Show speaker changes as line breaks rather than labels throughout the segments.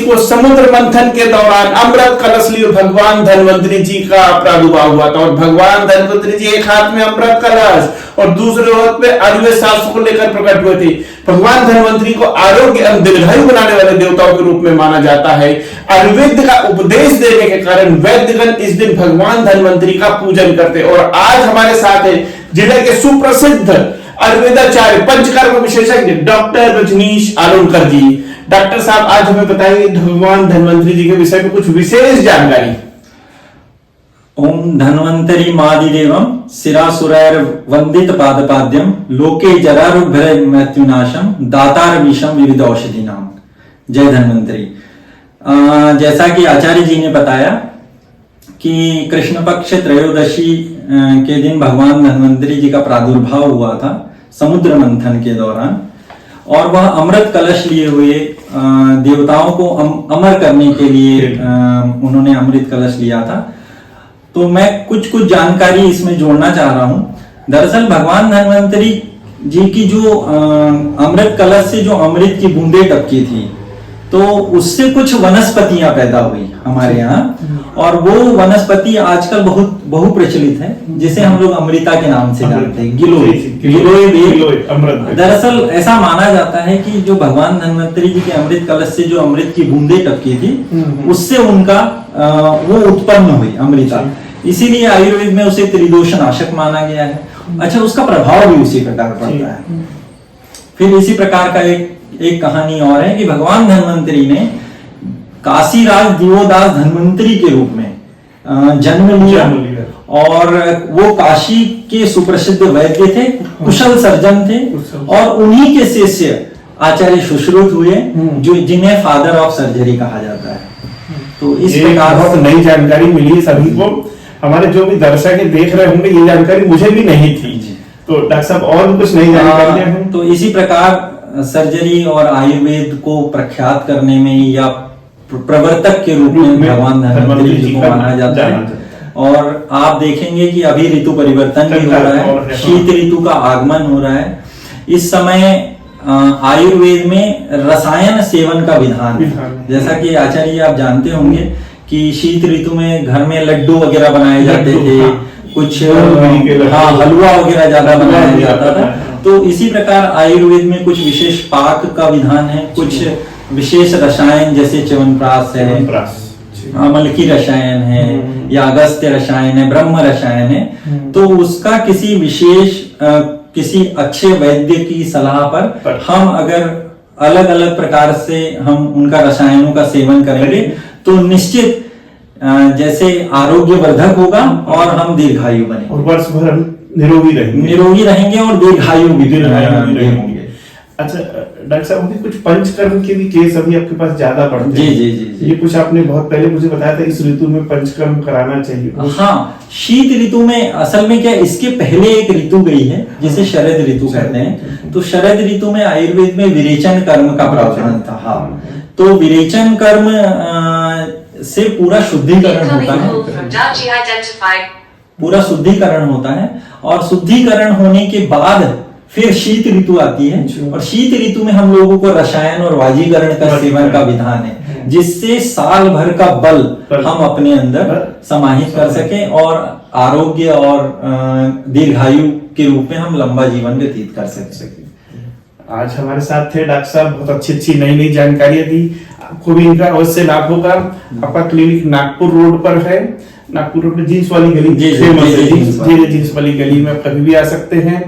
को समुद्र मंथन के दौरान अमृत कलश लिए भगवान धन्वंतरी जी का प्रादुर्भाव हुआ था। और भगवान धन्वंतरी जी एक हाथ में अमृत कलश और दूसरे हाथ में आयुर्वेद शास्त्र को लेकर प्रकट हुए थे। भगवान धन्वंतरी को आरोग्य एवं दीर्घायु बनाने वाले देवताओं के रूप में माना जाता है। आयुर्वेद का उपदेश देने के कारण वैद्यगण इस दिन भगवान धन्वंतरी का पूजन करते। और आज हमारे साथ है जिले के सुप्रसिद्ध आयुर्वेदाचार्य पंचकर्म विशेषज्ञ डॉक्टर रजनीश आलोनकर जी। डॉक्टर साहब, आज हमें बताइए भगवान धन्वंतरी जी के विषय में कुछ विशेष जानकारी।
ओम धन्वंतरी मादिदेवम शिरासुरैर वंदित पादपाद्यम लोके जरारुभ्य मृत्युनाशम दातार विषम विविध औषधि नाम। जय धन्वंतरी। जैसा कि आचार्य जी ने बताया कि कृष्ण पक्ष त्रयोदशी के दिन भगवान धन्वंतरी जी का प्रादुर्भाव हुआ था समुद्र मंथन के दौरान, और वह अमृत कलश लिए हुए देवताओं को अमर करने के लिए उन्होंने अमृत कलश लिया था। तो मैं कुछ जानकारी इसमें जोड़ना चाह रहा हूं। दरअसल भगवान धन्वंतरी जी की जो अमृत कलश से जो अमृत की बूंदें टपकी थी, तो उससे कुछ वनस्पतियां पैदा हुई हमारे यहाँ, और वो वनस्पति आजकल बहुत बहुप्रचलित है, जिसे हम लोग अमृता के नाम से जानते हैं, गिलोय। दरअसल ऐसा माना जाता है कि जो भगवान धन्वंतरी जी के अमृत कलश से जो अमृत की बूंदें टपकी थी, उससे उनका वो उत्पन्न हुई अमृता। इसीलिए आयुर्वेद में उसे त्रिदोष नाशक माना गया है। अच्छा, उसका प्रभाव भी उसी प्रकार पड़ता है। फिर इसी प्रकार का एक कहानी और है कि भगवान धन्वंतरी ने काशीराज दिवोदास धन्वंतरी के रूप में जन्म लिया, और वो काशी के सुप्रसिद्ध वैद्य थे, कुशल सर्जन थे, और उन्हीं के शिष्य आचार्य सुश्रुत हुए, जो जिन्हें फादर ऑफ सर्जरी कहा जाता है। तो इस प्रकार
बहुत नई जानकारी मिली सभी को। हमारे जो भी दर्शक देख रहे होंगे, ये जानकारी मुझे भी नहीं थी। तो डॉक्टर साहब और भी कुछ नई जानकारी।
तो इसी प्रकार सर्जरी और आयुर्वेद को प्रख्यात करने में या प्रवर्तक के रूप में भगवान धन्वंतरी जी को माना जाता है। और आप देखेंगे कि अभी ऋतु परिवर्तन भी हो रहा है, शीत ऋतु का आगमन हो रहा है। इस समय आयुर्वेद में रसायन सेवन का विधान है। जैसा कि आचार्य आप जानते होंगे कि शीत ऋतु में घर में लड्डू वगैरह बनाए जाते थे, कुछ हलवा वगैरह ज्यादा बनाया जाता था। तो इसी प्रकार आयुर्वेद में कुछ विशेष पाक का विधान है, कुछ विशेष रसायन जैसे च्यवनप्राश है, मलकी रसायन है, या अगस्त्य रसायन है, ब्रह्म रसायन है। तो उसका किसी विशेष किसी अच्छे वैद्य की सलाह पर हम अगर अलग अलग प्रकार से हम उनका रसायनों का सेवन करेंगे तो निश्चित जैसे आरोग्यवर्धक होगा और हम दीर्घायु बनेंगे,
और वर्ष भर हम निरोगी रहेंगे
और दीर्घायु भी होंगे।
अच्छा डॉक्टर साहब, कुछ पंचकर्म के भी केस अभी आपके पास ज्यादा पड़ते हैं।
जी।
ये कुछ आपने बहुत पहले मुझे बताया था, इस ऋतु में पंचकर्म कराना चाहिए।
हाँ, शीत ऋतु में असल में क्या, इसके पहले एक ऋतु गई है जिसे शरद ऋतु कहते हैं। तो शरद ऋतु में आयुर्वेद में विरेचन कर्म का प्रावधान था। हाँ, तो विरेचन कर्म से पूरा शुद्धिकरण होता है, और शुद्धिकरण होने के बाद फिर शीत ऋतु आती है। और शीत ऋतु में हम लोगों को रसायन और वाजीकरण का सेवन का विधान है, जिससे साल भर का बल हम अपने अंदर समाहित कर सके और आरोग्य और दीर्घायु के रूप में हम लंबा जीवन व्यतीत कर सके।
आज हमारे साथ थे डॉक्टर साहब, बहुत अच्छी नई जानकारियां दी। आपको भी इनका अवश्य लाभ होगा। आपका क्लिनिक नागपुर रोड पर है, नागपुर रोड में जींस वाली गली, जींस वाली गली में कभी भी आ सकते हैं।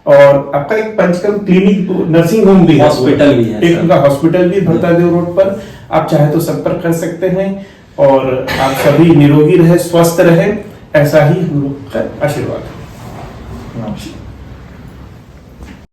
और आपका एक पंचकर्म क्लिनिक नर्सिंग होम भी है,
हॉस्पिटल भी है,
एक उनका हॉस्पिटल भी भरतादेव रोड पर। आप चाहे तो संपर्क कर सकते हैं। और आप सभी निरोगी रहे, स्वस्थ रहे, ऐसा ही हम लोग का आशीर्वाद है।